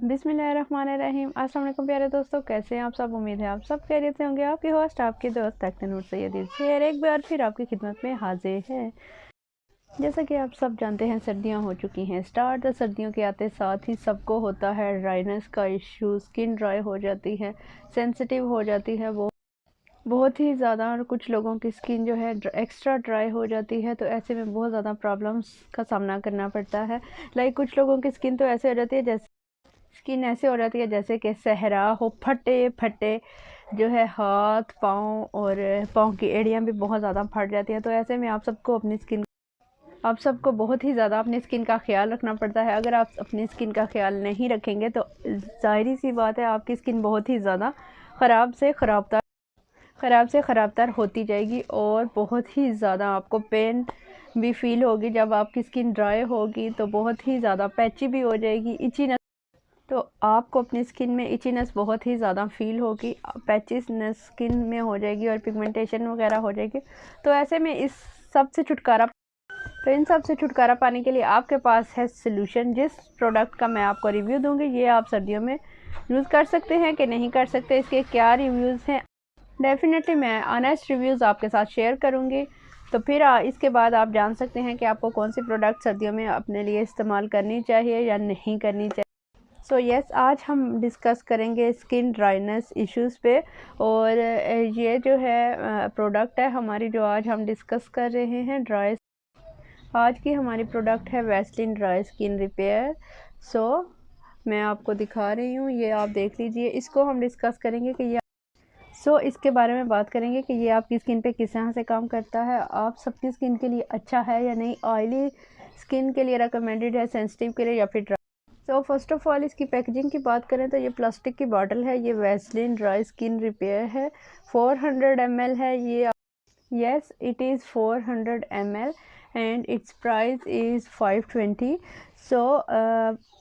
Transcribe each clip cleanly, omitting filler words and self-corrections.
बिस्मिल्लाहिर्रहमानिर्रहीम। अस्सलाम वालेकुम प्यारे दोस्तों, कैसे हैं आप सब। उम्मीद है आप सब खैरियत से होंगे। आपके होस्ट आपके दोस्त अख्तर सैयद शेर एक बार फिर आपकी खिदमत में हाजिर है। जैसा कि आप सब जानते हैं, सर्दियां हो चुकी हैं स्टार्ट। तो सर्दियों के आते साथ ही सबको होता है ड्राइनेस का इशू, स्किन ड्राई हो जाती है, सेंसिटिव हो जाती है वो बहुत ही ज़्यादा। और कुछ लोगों की स्किन जो है एक्स्ट्रा ड्राई हो जाती है, तो ऐसे में बहुत ज़्यादा प्रॉब्लम्स का सामना करना पड़ता है। लाइक कुछ लोगों की स्किन तो ऐसे हो जाती है, जैसे स्किन ऐसे हो जाती है जैसे कि सहरा हो, फटे फटे जो है हाथ पाँव और पाँव की एड़ियाँ भी बहुत ज़्यादा फट जाती हैं। तो ऐसे में आप सबको बहुत ही ज़्यादा अपनी स्किन का ख्याल रखना पड़ता है। अगर आप अपनी स्किन का ख्याल नहीं रखेंगे तो ज़ाहिर सी बात है आपकी स्किन बहुत ही ज़्यादा ख़राब से ख़राब तर होती जाएगी और बहुत ही ज़्यादा आपको पेन भी फील होगी। जब आपकी स्किन ड्राई होगी तो बहुत ही ज़्यादा पैची भी हो जाएगी, इचीनेस। तो आपको अपनी स्किन में इचीनेस बहुत ही ज़्यादा फील होगी, पैचीनेस स्किन में हो जाएगी और पिगमेंटेशन वगैरह हो जाएगी। तो ऐसे में इन सब से छुटकारा पाने के लिए आपके पास है सोल्यूशन। जिस प्रोडक्ट का मैं आपको रिव्यू दूंगी, ये आप सर्दियों में यूज़ कर सकते हैं कि नहीं कर सकते, इसके क्या रिव्यूज़ हैं, डेफिनेटली मैं ऑनेस्ट रिव्यूज़ आपके साथ शेयर करूंगी। तो फिर इसके बाद आप जान सकते हैं कि आपको कौन सी प्रोडक्ट सर्दियों में अपने लिए इस्तेमाल करनी चाहिए या नहीं करनी चाहिए। सो यस, आज हम डिस्कस करेंगे स्किन ड्राइनेस इश्यूज़ पे। और ये जो है प्रोडक्ट है हमारी, जो आज हम डिस्कस कर रहे हैं आज की हमारी प्रोडक्ट है वैसलीन ड्राई स्किन रिपेयर। सो मैं आपको दिखा रही हूँ, ये आप देख लीजिए। इसको हम डिस्कस करेंगे कि इसके बारे में बात करेंगे कि ये आपकी स्किन पे किस तरह से काम करता है, आप सबकी स्किन के लिए अच्छा है या नहीं, ऑयली स्किन के लिए रिकमेंडेड है, सेंसिटिव के लिए या फिर तो फर्स्ट ऑफ ऑल इसकी पैकेजिंग की बात करें तो ये प्लास्टिक की बॉटल है। ये वैसलीन ड्राई स्किन रिपेयर है, 400 ml है ये। Yes, it is 400 ml and its price is 520। So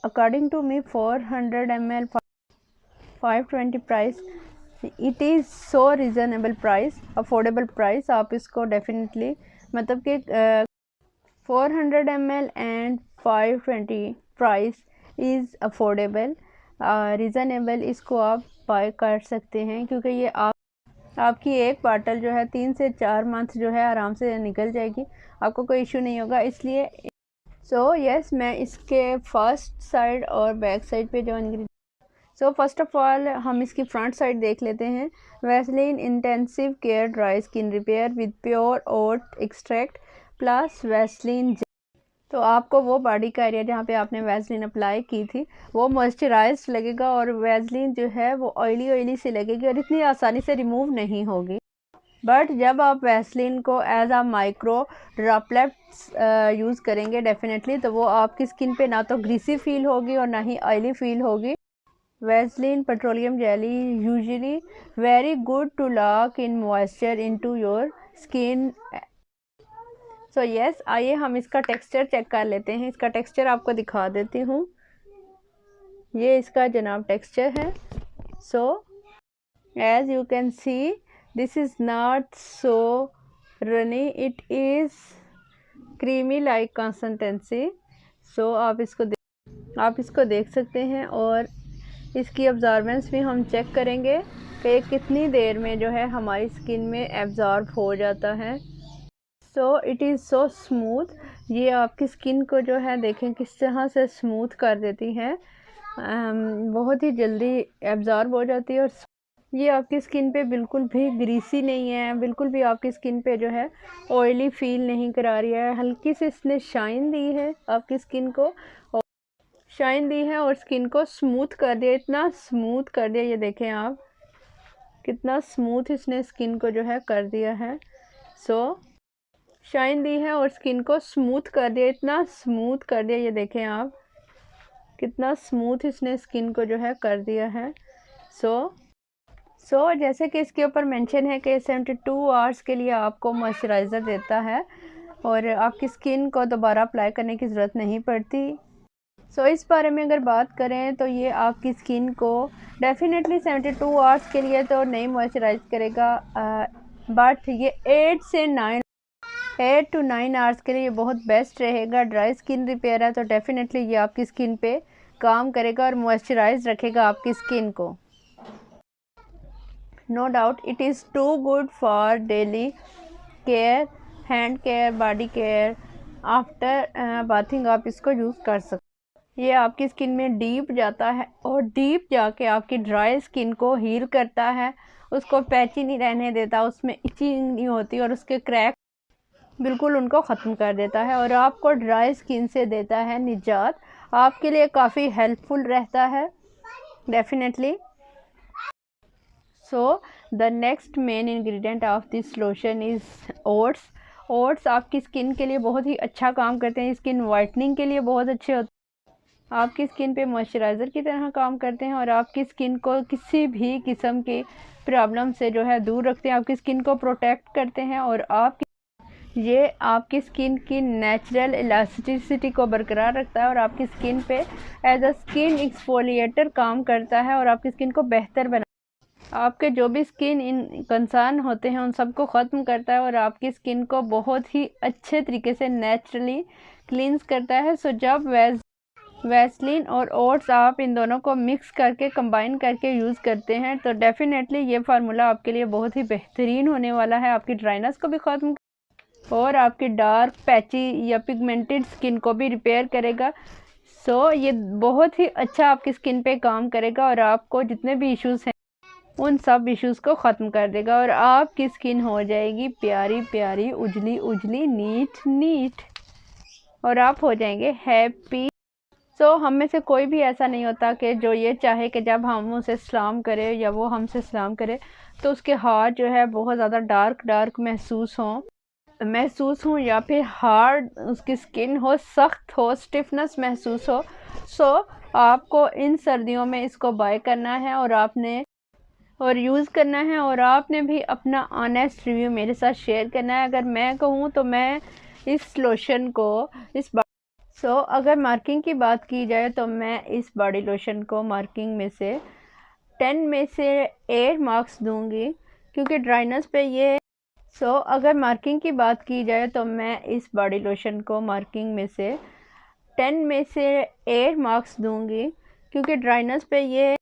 according to me 400 ml 520 price, it is so reasonable price, affordable price. आप इसको डेफिनेटली मतलब कि 400 ml and 520 price is affordable, reasonable. इसको आप bye कर सकते हैं क्योंकि ये आपकी एक बाटल जो है 3 से 4 मंथ जो है आराम से निकल जाएगी, आपको कोई इशू नहीं होगा। इसलिए यस, मैं इसके फर्स्ट साइड और बैक साइड पे जो फर्स्ट ऑफ ऑल हम इसकी फ्रंट साइड देख लेते हैं। Vaseline intensive care dry skin repair with pure oat extract plus Vaseline. तो आपको वो बॉडी का एरिया जहाँ पे आपने वैसलीन अप्लाई की थी वो मॉइस्चराइज लगेगा और वैसलीन जो है वो ऑयली ऑयली सी लगेगी और इतनी आसानी से रिमूव नहीं होगी। बट जब आप वैसलीन को एज आ माइक्रो ड्रॉपलेट्स यूज़ करेंगे डेफिनेटली, तो वो आपकी स्किन पे ना तो ग्रीसी फील होगी और ना ही ऑयली फील होगी। Vaseline petroleum jelly usually very good to lock in moisture into your skin. So yes, आइए हम इसका टेक्सचर चेक कर लेते हैं। इसका टेक्सचर आपको दिखा देती हूँ, ये इसका जनाब टेक्सचर है। So as you can see, this is not so runny, it is creamy like consistency. सो आप इसको देख सकते हैं और इसकी अब्जॉर्बेंस भी हम चेक करेंगे कि कितनी देर में जो है हमारी स्किन में एब्जॉर्ब हो जाता है। So it is so smooth, ये आपकी स्किन को जो है देखें किस तरह से स्मूथ कर देती है, बहुत ही जल्दी एब्जॉर्ब हो जाती है। और ये आपकी स्किन पे बिल्कुल भी ग्रीसी नहीं है, बिल्कुल भी आपकी स्किन पे जो है ऑयली फील नहीं करा रही है। हल्की से इसने शाइन दी है आपकी स्किन को, और और स्किन को स्मूथ कर दिया, इतना स्मूथ कर दिया। ये देखें आप कितना स्मूथ इसने स्किन को जो है कर दिया है। शाइन दी है और स्किन को स्मूथ कर दिया, इतना स्मूथ कर दिया। ये देखें आप कितना स्मूथ इसने स्किन को जो है कर दिया है। जैसे कि इसके ऊपर मेंशन है कि 72 आवर्स के लिए आपको मॉइस्चराइज़र देता है और आपकी स्किन को दोबारा अप्लाई करने की ज़रूरत नहीं पड़ती। इस बारे में अगर बात करें तो ये आपकी स्किन को डेफिनेटली 72 आवर्स के लिए तो नहीं मॉइस्चराइज करेगा, बट ये 8 to 9 आवर्स के लिए ये बहुत बेस्ट रहेगा। ड्राई स्किन रिपेयर है तो डेफिनेटली ये आपकी स्किन पे काम करेगा और मॉइस्चराइज रखेगा आपकी स्किन को। No doubt it is too good for daily care, hand care, body care. After bathing आप इसको यूज़ कर सकते। ये आपकी स्किन में डीप जाता है और डीप जाके आपकी ड्राई स्किन को हील करता है, उसको पैची नहीं रहने देता, उसमें इचिंग नहीं होती और उसके क्रैक बिल्कुल उनको ख़त्म कर देता है और आपको ड्राई स्किन से देता है निजात। आपके लिए काफ़ी हेल्पफुल रहता है definitely. So the next main ingredient of this lotion is oats. Oats आपकी स्किन के लिए बहुत ही अच्छा काम करते हैं, स्किन वाइटनिंग के लिए बहुत अच्छे होते हैं, आपकी स्किन पे मॉइस्चराइज़र की तरह काम करते हैं और आपकी स्किन को किसी भी किस्म की प्रॉब्लम से जो है दूर रखते हैं, आपकी स्किन को प्रोटेक्ट करते हैं और ये आपकी स्किन की नेचुरल इलास्टिसिटी को बरकरार रखता है और आपकी स्किन पे एज अ स्किन एक्सफोलिएटर काम करता है और आपकी स्किन को बेहतर बना, आपके जो भी स्किन इन कंसर्न होते हैं उन सबको ख़त्म करता है और आपकी स्किन को बहुत ही अच्छे तरीके से नेचुरली क्लींस करता है। सो जब वैसलीन और ओट्स आप इन दोनों को मिक्स करके कंबाइन करके यूज़ करते हैं तो डेफ़िनेटली ये फार्मूला आपके लिए बहुत ही बेहतरीन होने वाला है, आपकी ड्राइनेस को भी ख़त्म और आपकी डार्क पैची या पिगमेंटेड स्किन को भी रिपेयर करेगा। सो ये बहुत ही अच्छा आपकी स्किन पे काम करेगा और आपको जितने भी इश्यूज़ हैं उन सब इश्यूज़ को ख़त्म कर देगा और आपकी स्किन हो जाएगी प्यारी प्यारी, उजली उजली, नीट और आप हो जाएंगे हैप्पी। सो हम में से कोई भी ऐसा नहीं होता कि जो ये चाहे कि जब हम उसे सलाम करें या वो हमसे सलाम करे तो उसके हाथ जो है बहुत ज़्यादा डार्क महसूस हों या फिर हार्ड उसकी स्किन हो, सख्त हो, स्टिफनेस महसूस हो। सो आपको इन सर्दियों में इसको बाय करना है और यूज़ करना है और आपने भी अपना ऑनेस्ट रिव्यू मेरे साथ शेयर करना है। अगर मैं कहूँ तो मैं इस लोशन को अगर मार्किंग की बात की जाए तो मैं इस बॉडी लोशन को मार्किंग में से 10 में से 8 मार्क्स दूंगी क्योंकि ड्राइनेस पे ये अगर मार्किंग की बात की जाए तो मैं इस बॉडी लोशन को मार्किंग में से 10 में से 8 मार्क्स दूंगी क्योंकि ड्राइनेस पे ये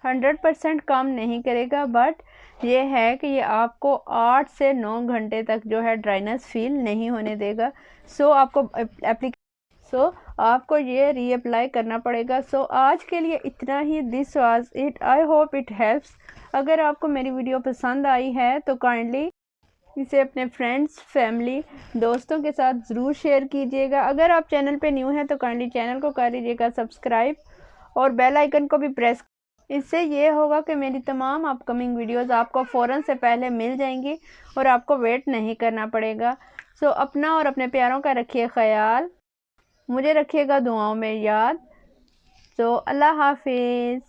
100% काम नहीं करेगा, बट ये है कि ये आपको 8 से 9 घंटे तक जो है ड्राइनेस फील नहीं होने देगा। आपको ये रीअप्लाई करना पड़ेगा। आज के लिए इतना ही। This was it, I hope it helps. अगर आपको मेरी वीडियो पसंद आई है तो काइंडली इसे अपने फ्रेंड्स, फैमिली, दोस्तों के साथ ज़रूर शेयर कीजिएगा। अगर आप चैनल पे न्यू हैं तो काइंडली चैनल को कर लीजिएगा सब्सक्राइब और बेल आइकन को भी प्रेस। इससे ये होगा कि मेरी तमाम अपकमिंग वीडियोस आपको फ़ौरन से पहले मिल जाएंगी और आपको वेट नहीं करना पड़ेगा। अपना और अपने प्यारों का रखिए ख्याल, मुझे रखिएगा दुआओं में याद। अल्लाह हाफिज़।